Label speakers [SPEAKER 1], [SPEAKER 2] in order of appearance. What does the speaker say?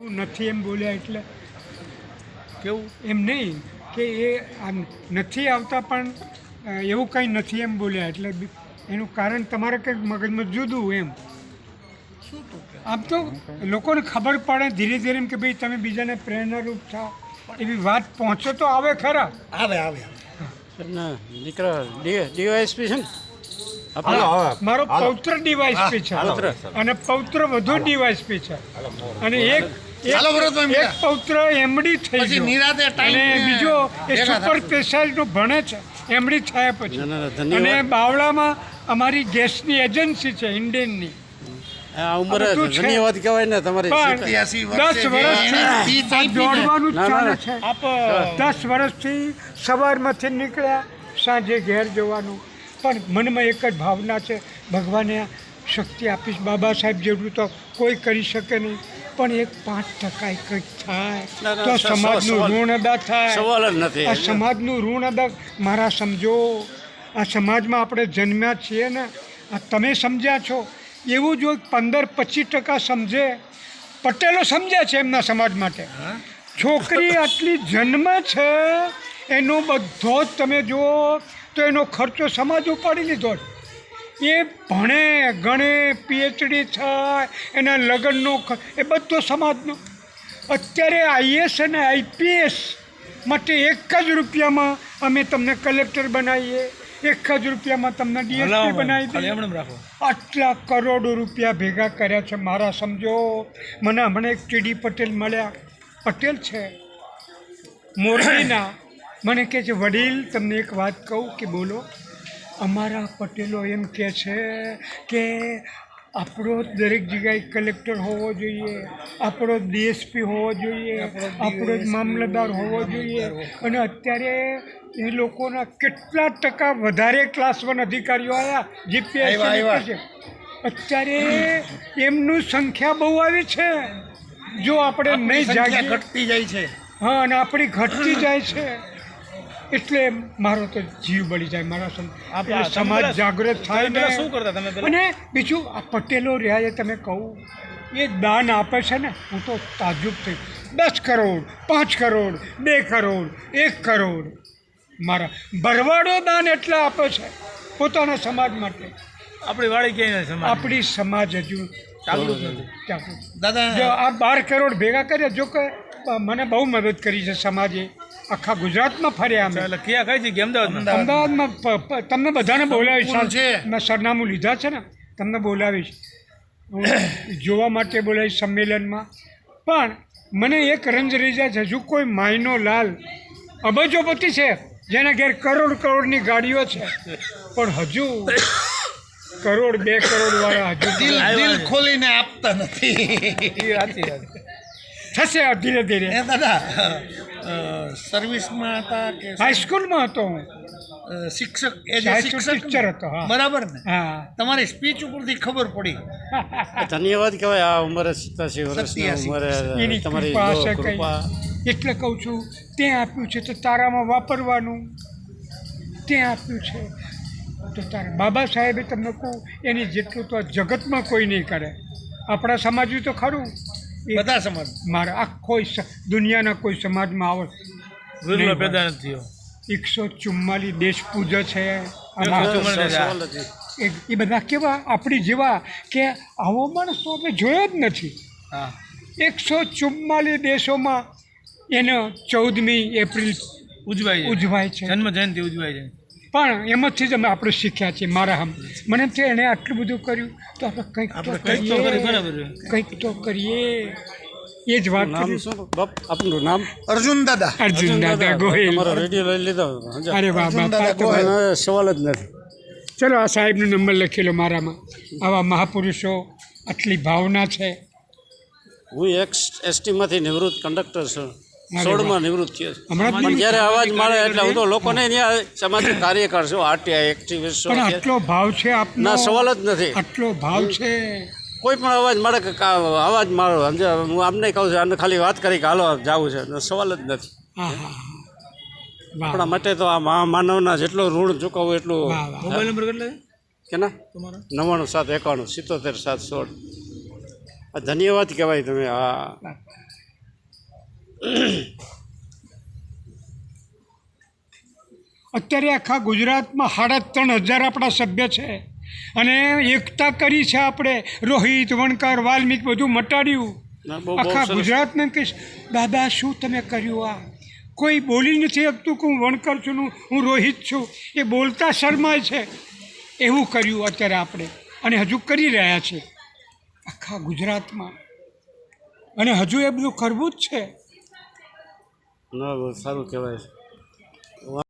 [SPEAKER 1] નથી એમ બોલ્યા એટલે
[SPEAKER 2] કેવું
[SPEAKER 1] એમ નહીં કે એ આમ નથી આવતા પણ એવું કંઈ નથી એમ બોલ્યા એટલે એનું કારણ તમારે કંઈક મગજમાં જુદું એમ.
[SPEAKER 2] શું તું કે
[SPEAKER 1] આમ તો લોકોને ખબર પડે ધીરે ધીરે એમ કે ભાઈ તમે બીજાને પ્રેરણારૂપ થાવ એવી વાત પહોંચો તો આવે ખરા.
[SPEAKER 2] આવે આવે
[SPEAKER 3] ના દીકરા ડીવાયએસપી છે ને
[SPEAKER 1] મારો પૌત્ર ડીવાયએસપી છે
[SPEAKER 3] પૌત્ર.
[SPEAKER 1] અને પૌત્ર વધુ ડીવાયએસપી છે અને એક
[SPEAKER 2] ચાલો ભરતભાઈ
[SPEAKER 1] એક પૌત્ર એમડી થઈ
[SPEAKER 2] પછી
[SPEAKER 1] ગયો
[SPEAKER 2] નિરાંતે ટાઈમ
[SPEAKER 1] અને બીજો એ
[SPEAKER 2] ભેગા
[SPEAKER 1] સુપર સ્પેશિયાલિટીનું ભણે છે એમડી થયા પછી.
[SPEAKER 3] ના, ના, ધન્યવાદ.
[SPEAKER 1] અને બાવળામાં અમારી ગેસની એજન્સી છે ઇન્ડિયનની.
[SPEAKER 3] આ ઉંમરે
[SPEAKER 1] બધું છે.
[SPEAKER 3] ધન્યવાદ કહેવાય ને તમારી
[SPEAKER 1] પણ
[SPEAKER 2] 87
[SPEAKER 1] 10 વર્ષથી આ દોડવાનું જ
[SPEAKER 3] ના,
[SPEAKER 1] ચાલે
[SPEAKER 3] ના.
[SPEAKER 1] છે. 10 વર્ષથી સવારમાંથી નીકળ્યા સાંજે ઘેર જવાનું પણ મનમાં એક જ ભાવના છે ભગવાને આ શક્તિ આપીશ. બાબા સાહેબ જેટલું તો કોઈ કરી શકે નહીં પણ એક 5% કંઈક થાય
[SPEAKER 3] ના, ના,
[SPEAKER 1] તો
[SPEAKER 3] સવાલ-
[SPEAKER 1] સમાજનું ઋણ અદા થાય.
[SPEAKER 3] સવાલ જ નથી.
[SPEAKER 1] આ સમાજનું ઋણ અદા મારા સમજો. આ સમાજમાં આપણે જન્મ્યા છીએ ને આ તમે સમજ્યા છો એવું જો 15-25% સમજે. પટેલો સમજ્યા છે એમના સમાજ માટે. છોકરી આટલી જન્મ છે એનો બધો જ તમે જુઓ તો એનો ખર્ચો સમાજ ઉપાડી લીધો છે. એ ભણે ગણે પીએચડી થાય એના લગ્નનો એ બધો સમાજનો. અત્યારે આઈએસ અને આઈપીએસ માટે એક જ રૂપિયામાં અમે તમને કલેક્ટર બનાવીએ, એક જ રૂપિયામાં તમને ડીએસપી બનાવી દઈએ.
[SPEAKER 2] રાખો
[SPEAKER 1] આટલા કરોડો રૂપિયા ભેગા કર્યા છે મારા સમજો. મને હમણાં એક ટીડી પટેલ મળ્યા, પટેલ છે મોરબીના. મને કહે છે વડીલ તમને એક વાત કહું કે બોલો. અમારા પટેલો એમ કહે છે કે આપણો દરેક જગ્યાએ કલેક્ટર હોવો જોઈએ, આપણો ડીએસપી હોવો જોઈએ, આપણો જ મામલતદાર હોવો જોઈએ. અને અત્યારે એ લોકોના કેટલા ટકા વધારે ક્લાસ 1 અધિકારીઓ આવ્યા જીપીએસ છે. અત્યારે એમનું સંખ્યા બહુ આવી છે. જો આપણે નહીં જાગીએ
[SPEAKER 2] ઘટતી જાય છે.
[SPEAKER 1] હા અને આપણી ઘટતી જાય છે એટલે મારો તો જીવ બળી જાય મારા એટલે સમાજ જાગૃત થાય ને.
[SPEAKER 2] શું કરતા તમે
[SPEAKER 1] અને બીજું આ પટેલો રહ્યા એ તમે કહું એ દાન આપે છે ને હું તો તાજુબ થઈ. 10 કરોડ 5 કરોડ 2 કરોડ 1 કરોડ મારા ભરવાડો દાન એટલા આપે છે પોતાના સમાજ માટે.
[SPEAKER 2] આપણી વાડી ક્યાંય નથી
[SPEAKER 1] આપણી સમાજ હજુ
[SPEAKER 2] જાગૃત નથી.
[SPEAKER 1] જાગૃત.
[SPEAKER 2] દાદા
[SPEAKER 1] જો આ 12 કરોડ ભેગા કર્યા જો કે મને બહુ મદદ કરી છે સમાજે. આખા ગુજરાતમાં ફર્યા અમે.
[SPEAKER 2] એટલે ક્યાં કઈ જગ્યાએ અમદાવાદમાં
[SPEAKER 1] અમદાવાદમાં તમને બધાને બોલાવીશ.
[SPEAKER 2] પૂરું છે.
[SPEAKER 1] મેં સરનામું લીધા છે ને તમને બોલાવીશ. હું જોવા માટે બોલાવીશ સંમેલનમાં. પણ મને એક રંજ રહી જાય છે હજુ કોઈ માયનો લાલ અબજોપતિ છે જેના ઘેર કરોડની ગાડીઓ છે પણ હજુ કરોડ 2 કરોડ વાળા હજુ
[SPEAKER 2] દિલ ખોલીને આપતા નથી.
[SPEAKER 1] થશે ધીરે ધીરે.
[SPEAKER 2] એ દાદા સર્વિસમાં હતા કે
[SPEAKER 1] હાઈસ્કૂલમાં હતો હું.
[SPEAKER 2] શિક્ષક એ જે
[SPEAKER 1] હાઈસ્કૂલ
[SPEAKER 2] શિક્ષક
[SPEAKER 1] ટીચર હતો. હા
[SPEAKER 2] બરાબર ને
[SPEAKER 1] હા
[SPEAKER 2] તમારી સ્પીચ ઉપરથી ખબર પડી
[SPEAKER 3] ધન્યવાદ કહેવાય આ ઉંમરે 87 વર્ષની
[SPEAKER 2] 87
[SPEAKER 3] ઉંમરે
[SPEAKER 1] એની
[SPEAKER 3] તમારી
[SPEAKER 1] કૃપા
[SPEAKER 3] જો
[SPEAKER 1] હશે
[SPEAKER 3] કૃપા.
[SPEAKER 1] કંઈ. એટલે કહું છું તે આપ્યું છે તો તારામાં વાપરવાનું. તે આપ્યું છે તો તારા બાબા સાહેબે તમને કહું એની જેટલું તો આ જગતમાં કોઈ નહીં કરે. આપણા સમાજનું તો ખરું એ
[SPEAKER 2] બધા સમાજ
[SPEAKER 1] મારા આખો દુનિયાના કોઈ સમાજમાં આવે
[SPEAKER 2] વિરલો પેદા નથી થયો.
[SPEAKER 1] 144 દેશ પૂજ્ય છે
[SPEAKER 3] સવાલ
[SPEAKER 1] આમાં.
[SPEAKER 3] જ નહીં.
[SPEAKER 1] એ બધા કેવા આપણી જેવા કે આવો માણસ તો આપણે જોયો જ નથી.
[SPEAKER 2] હા
[SPEAKER 1] 144 દેશોમાં એનો 14મી એપ્રિલ ઉજવાય છે.
[SPEAKER 2] જન્મ જયંતિ ઉજવાય છે.
[SPEAKER 1] પણ એમાંથી જ અમે આપણે શીખ્યા છીએ. મારા મને એમ છે એણે આટલું બધું કર્યું તો આપણે કંઈક તો
[SPEAKER 2] કંઈક તો કરી
[SPEAKER 1] કરીએ.
[SPEAKER 2] બરાબર.
[SPEAKER 1] કંઈક તો કરીએ એ જ વાત
[SPEAKER 3] નામ
[SPEAKER 1] કરી.
[SPEAKER 3] શું બાપ આપનું નામ?
[SPEAKER 2] અર્જુન દાદા
[SPEAKER 1] અર્જુન દાદા ગોહિલ.
[SPEAKER 3] તમારો રેડિયો લઈ લીધો. સમજ્યા?
[SPEAKER 1] અરે વાહ
[SPEAKER 2] અર્જુન દાદા
[SPEAKER 1] બાપા.
[SPEAKER 2] ગોહિલ.
[SPEAKER 3] પણ સવાલ જ નથી.
[SPEAKER 1] ચલો આ સાહેબનો નંબર લખેલો મારામાં. આવા મહાપુરુષો આટલી ભાવના છે.
[SPEAKER 3] હું એસટીમાંથી નિવૃત્ત કંડક્ટર છું.
[SPEAKER 1] વાહ.
[SPEAKER 3] 16માં નિવૃત્ત થયો છું.
[SPEAKER 1] હમણાં જ
[SPEAKER 3] પણ જ્યારે અવાજ મારે એટલે હું તો લોકોને ત્યાં સામાજિક કાર્યકર છું, આરટીઆઈ એક્ટિવિસ્ટ
[SPEAKER 1] પણ
[SPEAKER 3] છું.
[SPEAKER 1] આટલો ભાવ છે આપનો.
[SPEAKER 3] ના સવાલ જ નથી.
[SPEAKER 1] આટલો ભાવ છે.
[SPEAKER 3] કોઈ પણ અવાજ મળે કે અવાજ મારો સમજે હું આમને કહું છું આને ખાલી વાત કરી કે હાલો જવું છે સવાલ જ નથી.
[SPEAKER 1] હા હા વાહ
[SPEAKER 3] આપણા માટે તો આ માનવના જેટલું ઋણ ચૂકવવું એટલું.
[SPEAKER 1] વાહ વાહ.
[SPEAKER 2] મોબાઈલ નંબર કેટલો
[SPEAKER 3] કે ના
[SPEAKER 2] તમારો?
[SPEAKER 3] 99 7 51 77 7 16. આ ધન્યવાદ કહેવાય તમે હા
[SPEAKER 1] અત્યારે આખા ગુજરાતમાં 3,500 આપણા સભ્ય છે અને એકતા કરી છે આપણે. રોહિત, વણકર, વાલ્મીક બધું મટાડ્યું.
[SPEAKER 3] ના, બહુ
[SPEAKER 1] આખા
[SPEAKER 3] સરસ.
[SPEAKER 1] ગુજરાતને કહીશ દાદા શું તમે કર્યું આ. કોઈ બોલી નથી શકતું કે હું વણકર છું ને હું રોહિત છું. એ બોલતા શરમાય છે. એવું કર્યું અત્યારે આપણે અને હજુ કરી રહ્યા છે આખા ગુજરાતમાં. અને હજુ એ બધું કરવું જ છે.
[SPEAKER 3] ના બહુ સારું કહેવાય છે